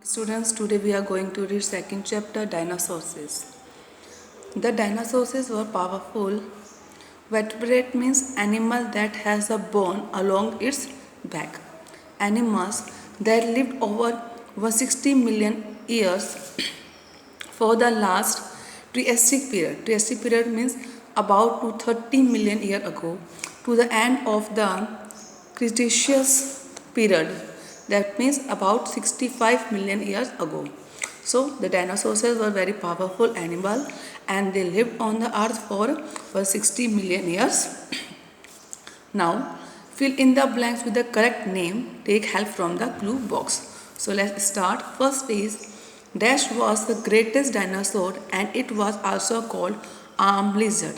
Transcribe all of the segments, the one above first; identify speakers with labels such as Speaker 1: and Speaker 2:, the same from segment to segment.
Speaker 1: Students, today we are going to read second chapter, Dinosaurs. The dinosaurs were powerful. Vertebrate means animal that has a bone along its back. Animals that lived over 160 million years for the last Triassic period. Triassic period means about 230 million years ago to the end of the Cretaceous period. That means about 65 million years ago. So the dinosaurs were very powerful animal and they lived on the earth for 60 million years. Now fill in the blanks with the correct name. Take help from the clue box. So let's start. First is Dash was the greatest dinosaur and it was also called armed lizard.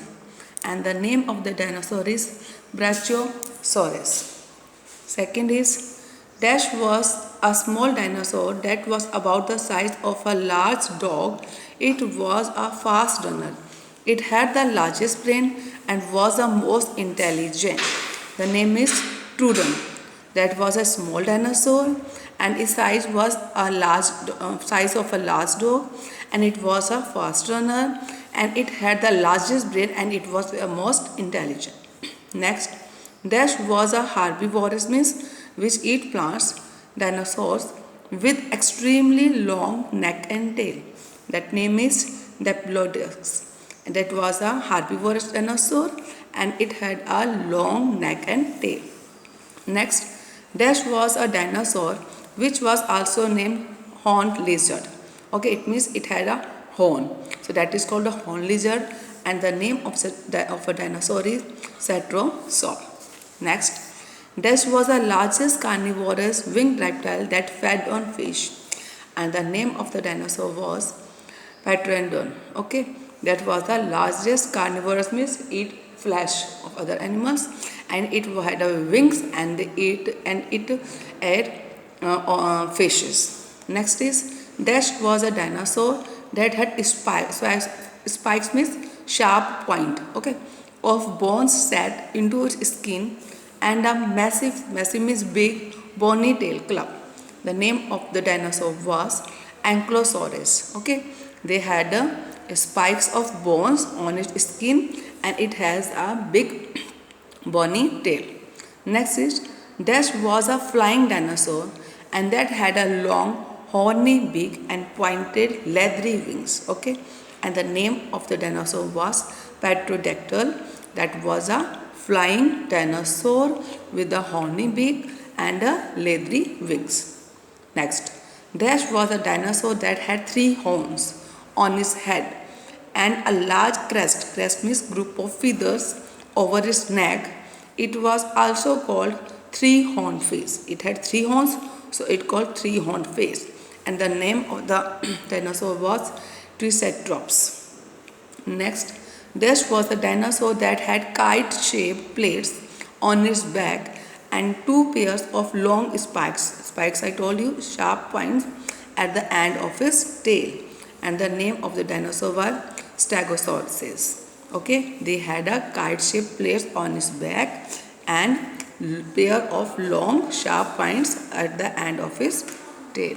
Speaker 1: And the name of the dinosaur is Brachiosaurus. Second is Dash was a small dinosaur that was about the size of a large dog. It was a fast runner. It had the largest brain and was the most intelligent. The name is Troodon. That was a small dinosaur and its size was a large size of a large dog and it was a fast runner and it had the largest brain and it was the most intelligent. Next, Dash was a herbivorous means which eat plants, dinosaurs with extremely long neck and tail. That name is Diplodocus. That was a herbivorous dinosaur and it had a long neck and tail. Next, Dash was a dinosaur which was also named horned lizard. Okay, it means it had a horn. So that is called a horned lizard and the name of a dinosaur is Cetrosaur. Next, Dash was the largest carnivorous winged reptile that fed on fish and the name of the dinosaur was Pteranodon. Okay, that was the largest carnivorous means eat flesh of other animals and it had wings and it ate fishes. Next is Dash was a dinosaur that had spikes. Spikes means sharp point. Okay, of bones set into its skin and a massive means big bony tail club. The name of the dinosaur was Ankylosaurus. Okay, they had spikes of bones on its skin and it has a big bony tail. Next is Dash was a flying dinosaur and that had a long horny beak and pointed leathery wings. Okay, and the name of the dinosaur was Pterodactyl. That was a flying dinosaur with a horny beak and a leathery wings. Next, Dash was a dinosaur that had 3 horns on its head and a large crest. Crest means group of feathers over its neck. It was also called 3-horned face. It had 3 horns, so it called 3-horned face. And the name of the dinosaur was Triceratops. Next, Dash was a dinosaur that had kite-shaped plates on its back and 2 pairs of long spikes. Spikes, I told you, sharp points at the end of its tail. And the name of the dinosaur was Stegosaurus. Okay, they had a kite-shaped plates on its back and pair of long sharp points at the end of its tail.